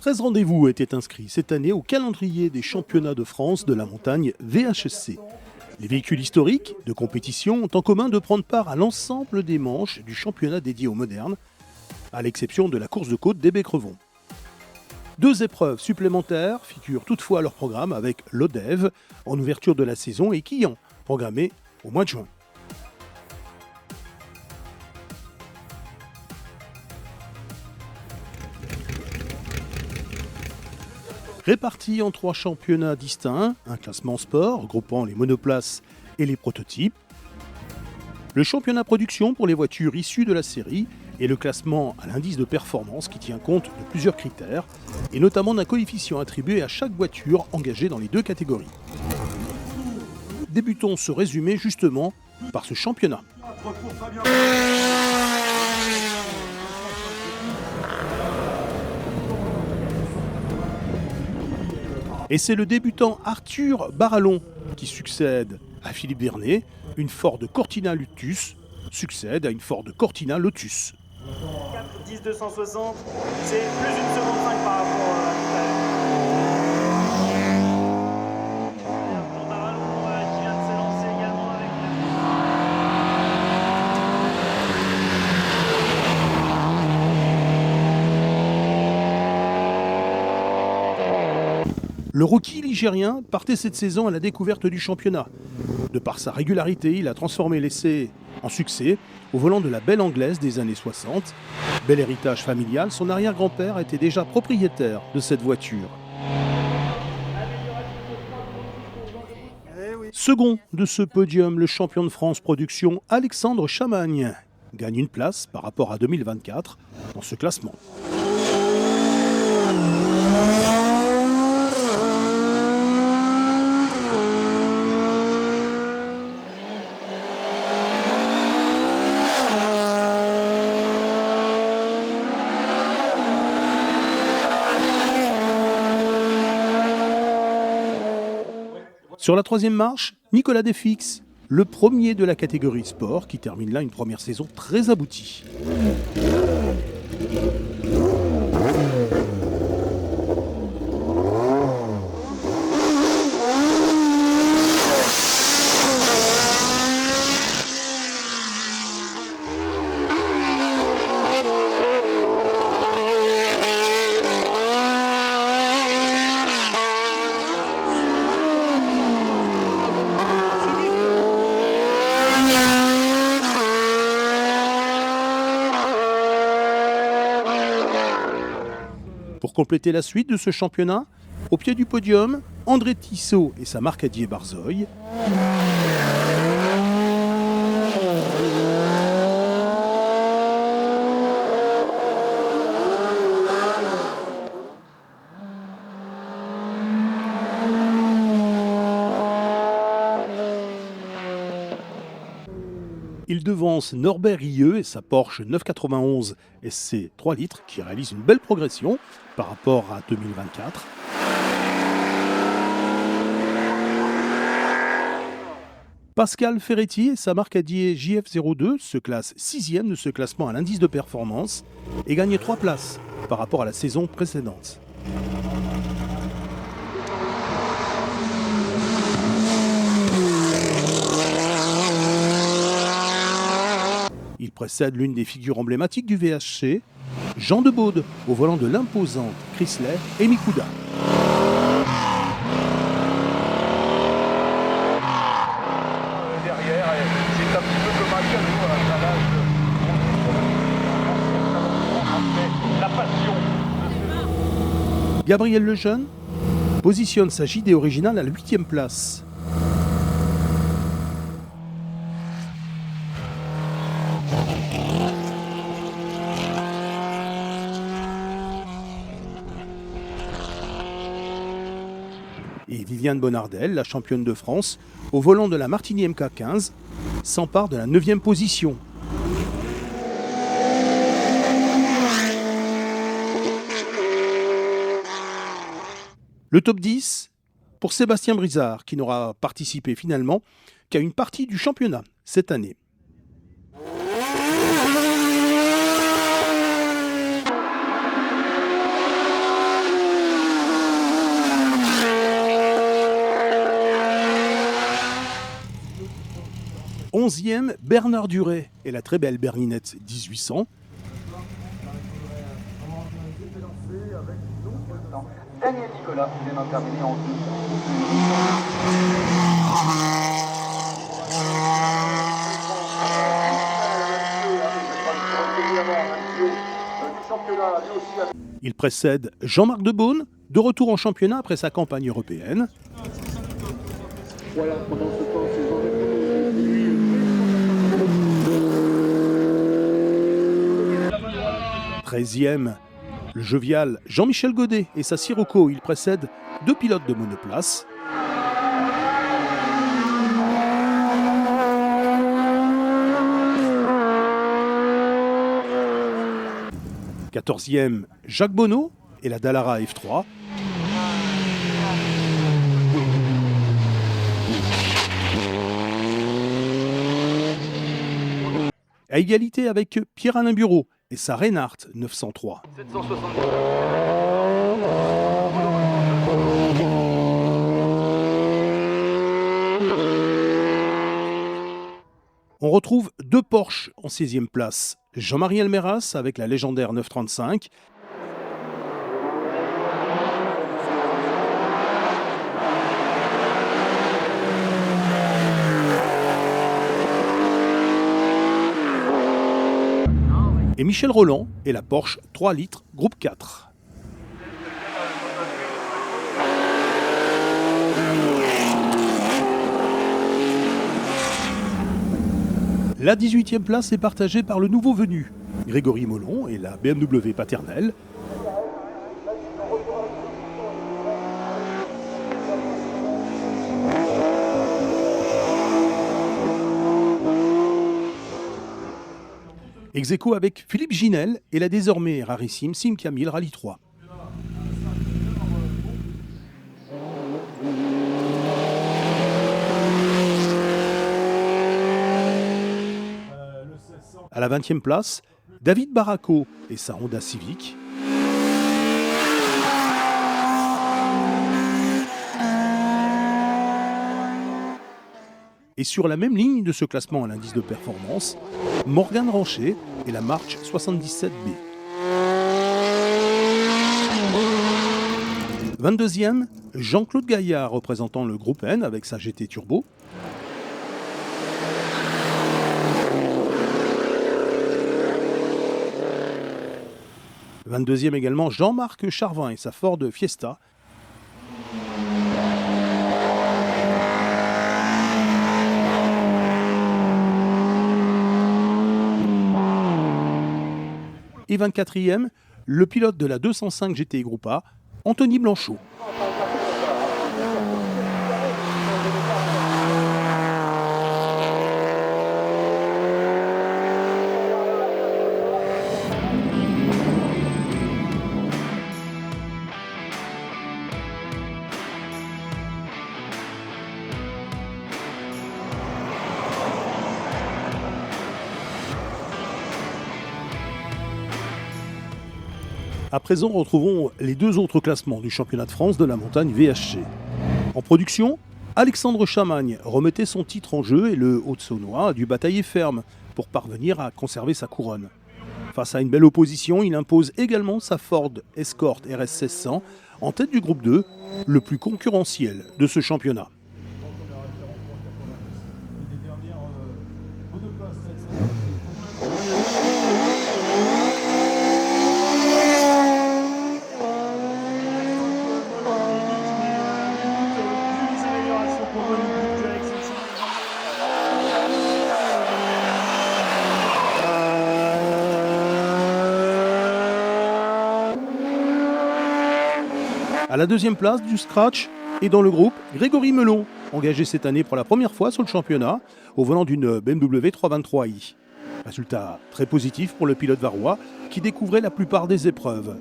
13 rendez-vous étaient inscrits cette année au calendrier des championnats de France de la montagne VHSC. Les véhicules historiques de compétition ont en commun de prendre part à l'ensemble des manches du championnat dédié aux modernes, à l'exception de la course de côte d'Hébé-Crevon. 2 épreuves supplémentaires figurent toutefois à leur programme avec l'Odev en ouverture de la saison et Quillan, programmé au mois de juin. Répartis en 3 championnats distincts, un classement sport regroupant les monoplaces et les prototypes, le championnat production pour les voitures issues de la série et le classement à l'indice de performance qui tient compte de plusieurs critères et notamment d'un coefficient attribué à chaque voiture engagée dans les 2 catégories. Débutons ce résumé justement par ce championnat. Et c'est le débutant Arthur Barallon qui succède à Philippe Vernet. Une Ford Cortina Lotus succède à une Ford Cortina Lotus. 10-260, c'est plus d'une seconde 5 par rapport à tout à l'heure. Barallon qui vient de s'élancer également avec Le rookie ligérien partait cette saison à la découverte du championnat. De par sa régularité, il a transformé l'essai en succès au volant de la belle anglaise des années 60. Bel héritage familial, son arrière-grand-père était déjà propriétaire de cette voiture. Second de ce podium, le champion de France production Alexandre Chamagne gagne une place par rapport à 2024 dans ce classement. Sur la 3e marche, Nicolas Desfix, le premier de la catégorie sport, qui termine là une première saison très aboutie. Pour compléter la suite de ce championnat, au pied du podium, André Tissot et sa marque Adier Barzoï. Il devance Norbert Rieu et sa Porsche 991 SC 3 litres qui réalise une belle progression par rapport à 2024. Pascal Ferretti et sa marque Adier JF02 se classent 6e de ce classement à l'indice de performance et gagnent 3 places par rapport à la saison précédente. Il précède l'une des figures emblématiques du VHC, Jean de Baude, au volant de l'imposante Chrysler Emikuda. Derrière, c'est un petit peu comme un cadeau à la passion. Gabriel Lejeune positionne sa JD originale à la 8e place. Et Viviane Bonardel, la championne de France, au volant de la Martini MK15, s'empare de la 9e position. Le top 10 pour Sébastien Brizard, qui n'aura participé finalement qu'à une partie du championnat cette année. 11e, Bernard Duret et la très belle berlinette 1800. Daniel Nicolas vient d'intervenir en deux. Il précède Jean-Marc Debaune, de retour en championnat après sa campagne européenne. Voilà, pendant ce temps, c'est Jean-Marc. 13e, le jovial Jean-Michel Godet et sa Sirocco. Il précède deux pilotes de monoplace. « 14e, Jacques Bonneau et la Dallara F3. À égalité avec Pierre-Alain Bureau et sa Reinhardt 903. 770. On retrouve deux Porsche en 16e place. Jean-Marie Almeras avec la légendaire 935. Et Michel Roland et la Porsche 3 litres groupe 4. La 18e place est partagée par le nouveau venu, Grégory Molon et la BMW paternelle. Ex aequo avec Philippe Ginel et la désormais rarissime Sim Camille Rallye 3. À la 20e place, David Barraco et sa Honda Civic. Et sur la même ligne de ce classement à l'indice de performance, Morgane Ranchet et la March 77B. 22e, Jean-Claude Gaillard représentant le groupe N avec sa GT Turbo. « 22e également, Jean-Marc Charvin et sa Ford Fiesta. Et 24e, le pilote de la 205 GTI Groupe A, Anthony Blanchot. À présent, retrouvons les deux autres classements du championnat de France de la montagne VHC. En production, Alexandre Chamagne remettait son titre en jeu et le Haute-Saônois a dû batailler ferme pour parvenir à conserver sa couronne. Face à une belle opposition, il impose également sa Ford Escort RS 1600 en tête du groupe 2, le plus concurrentiel de ce championnat. À la deuxième place du scratch et dans le groupe, Grégory Melon, engagé cette année pour la première fois sur le championnat au volant d'une BMW 323i. Résultat très positif pour le pilote varois qui découvrait la plupart des épreuves.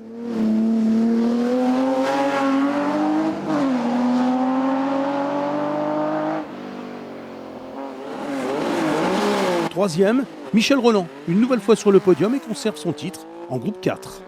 Troisième, Michel Roland, une nouvelle fois sur le podium et conserve son titre en groupe 4.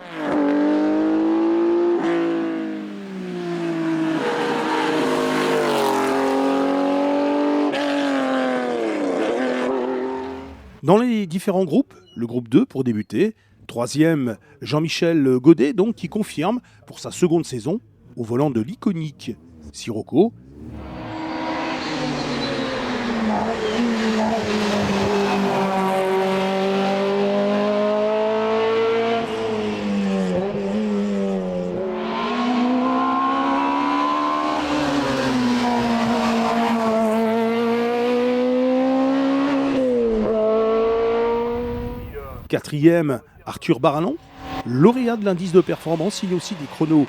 Dans les différents groupes, le groupe 2 pour débuter, troisième Jean-Michel Godet donc qui confirme pour sa seconde saison au volant de l'iconique Sirocco. Quatrième, Arthur Barallon, lauréat de l'indice de performance, signe aussi des chronos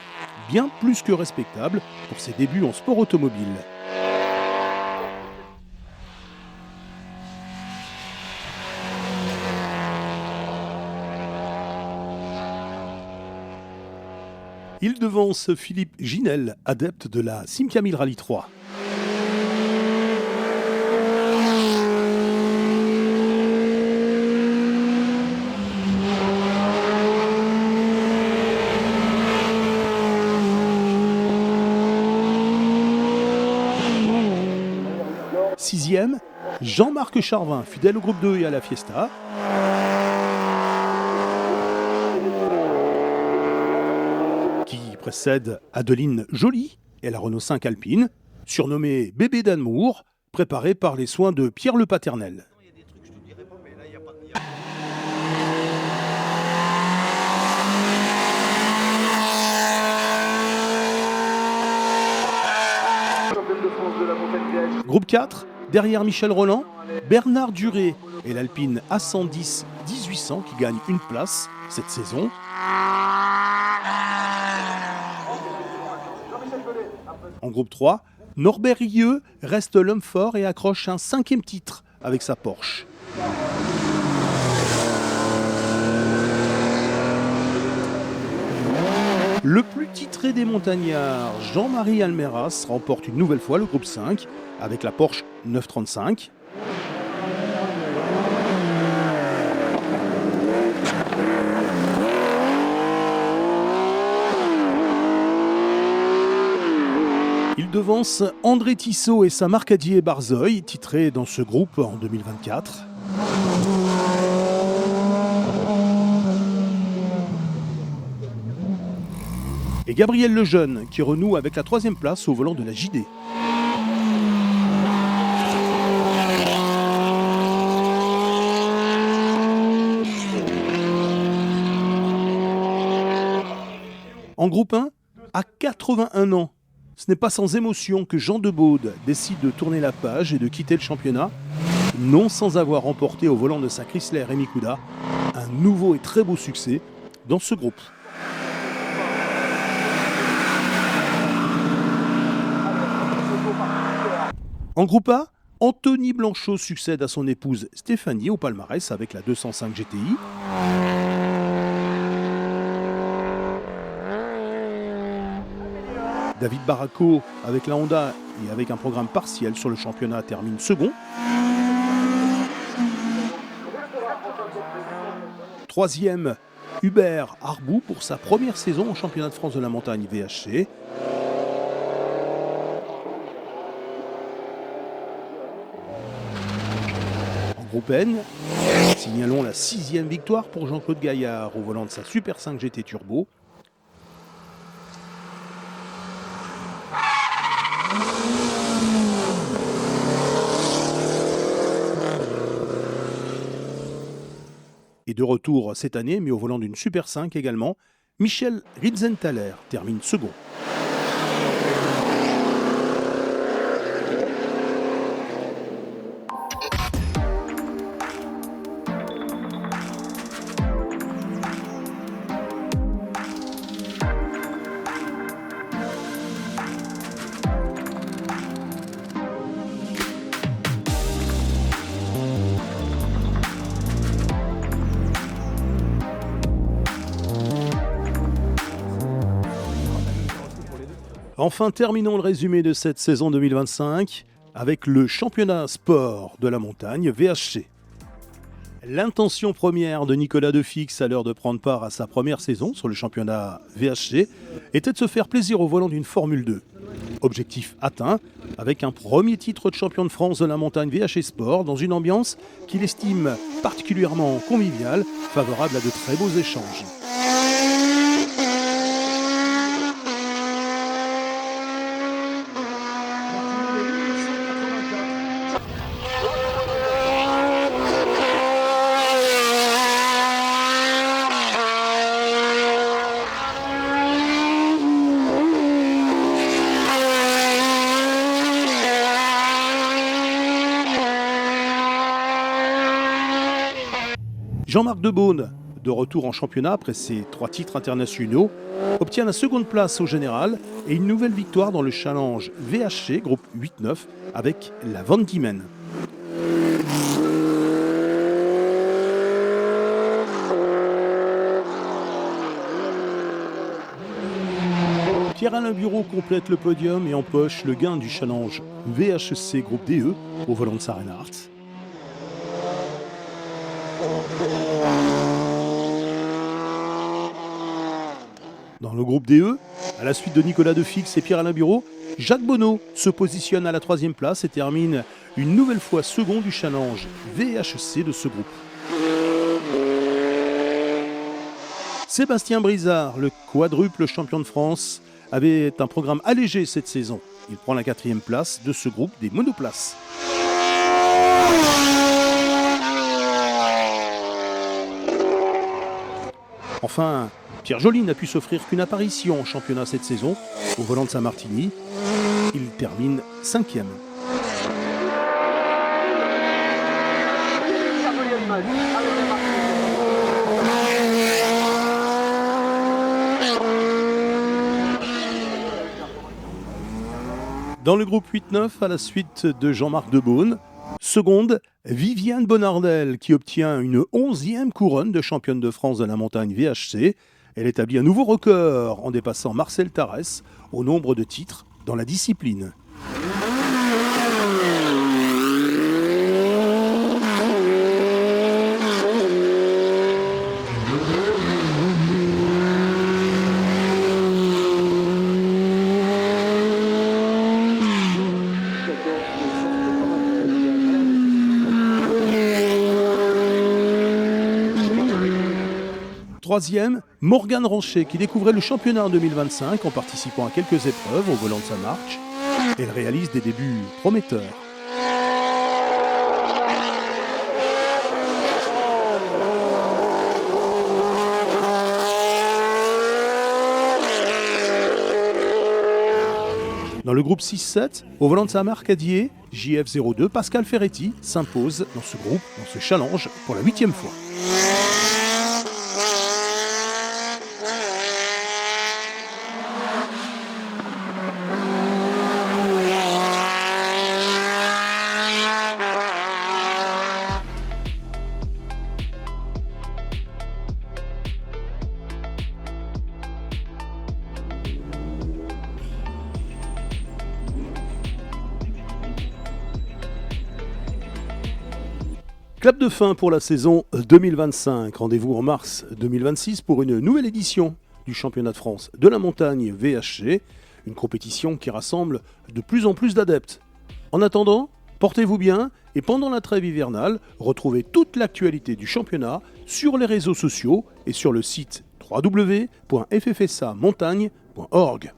bien plus que respectables pour ses débuts en sport automobile. Il devance Philippe Ginel, adepte de la Simca 1000 Rally 3. Sixième, Jean-Marc Charvin, fidèle au groupe 2 et à la Fiesta. Qui précède Adeline Joly et la Renault 5 Alpine, surnommée Bébé d'Amour, préparée par les soins de Pierre Le Paternel. Groupe 4, derrière Michel Roland, Bernard Duré et l'Alpine A110 1800 qui gagne une place cette saison. En groupe 3, Norbert Rieu reste l'homme fort et accroche un 5e titre avec sa Porsche. Le plus titré des montagnards, Jean-Marie Almeras, remporte une nouvelle fois le groupe 5 avec la Porsche 935. Il devance André Tissot et sa Marcadier Barzoï, titrés dans ce groupe en 2024. Et Gabriel Lejeune qui renoue avec la 3e place au volant de la JD. En groupe 1, à 81 ans, ce n'est pas sans émotion que Jean Debaude décide de tourner la page et de quitter le championnat, non sans avoir remporté au volant de sa Chrysler Rémi Couda un nouveau et très beau succès dans ce groupe. En groupe A, Anthony Blanchot succède à son épouse Stéphanie au palmarès avec la 205 GTI. David Barraco avec la Honda et avec un programme partiel sur le championnat termine second. Troisième, Hubert Arbou pour sa première saison au championnat de France de la montagne VHC. Groupe N, signalons la 6e victoire pour Jean-Claude Gaillard au volant de sa Super 5 GT Turbo. Et de retour cette année, mais au volant d'une Super 5 également, Michel Ritzenthaler termine second. Enfin, terminons le résumé de cette saison 2025 avec le championnat sport de la montagne VHC. L'intention première de Nicolas Defix à l'heure de prendre part à sa première saison sur le championnat VHC était de se faire plaisir au volant d'une Formule 2. Objectif atteint avec un premier titre de champion de France de la montagne VHC Sport dans une ambiance qu'il estime particulièrement convivial, favorable à de très beaux échanges. Jean-Marc Debaune, de retour en championnat après ses 3 titres internationaux, obtient la seconde place au général et une nouvelle victoire dans le challenge VHC groupe 8-9 avec la Van Diemen. Pierre-Alain Bureau complète le podium et empoche le gain du challenge VHC groupe DE au volant de Sarenhardt. Dans le groupe DE, à la suite de Nicolas Defix et Pierre-Alain Bureau, Jacques Bonneau se positionne à la 3e place et termine une nouvelle fois second du challenge VHC de ce groupe. Sébastien Brizard, le quadruple champion de France, avait un programme allégé cette saison. Il prend la 4e place de ce groupe des monoplaces. Enfin, Pierre Joly n'a pu s'offrir qu'une apparition en championnat cette saison. Au volant de Saint-Martigny, il termine 5e. Dans le groupe 8-9, à la suite de Jean-Marc Debaune, seconde, Viviane Bonardel qui obtient une 11e couronne de championne de France de la montagne VHC. Elle établit un nouveau record en dépassant Marcel Tarès au nombre de titres dans la discipline. Troisième, Morgane Ranchet qui découvrait le championnat en 2025 en participant à quelques épreuves au volant de sa marche. Elle réalise des débuts prometteurs. Dans le groupe 6-7, au volant de sa marque Adier, JF02, Pascal Ferretti s'impose dans ce groupe, dans ce challenge, pour la 8e fois. Clap de fin pour la saison 2025. Rendez-vous en mars 2026 pour une nouvelle édition du championnat de France de la montagne VHC, une compétition qui rassemble de plus en plus d'adeptes. En attendant, portez-vous bien et pendant la trêve hivernale, retrouvez toute l'actualité du championnat sur les réseaux sociaux et sur le site www.ffsamontagne.org.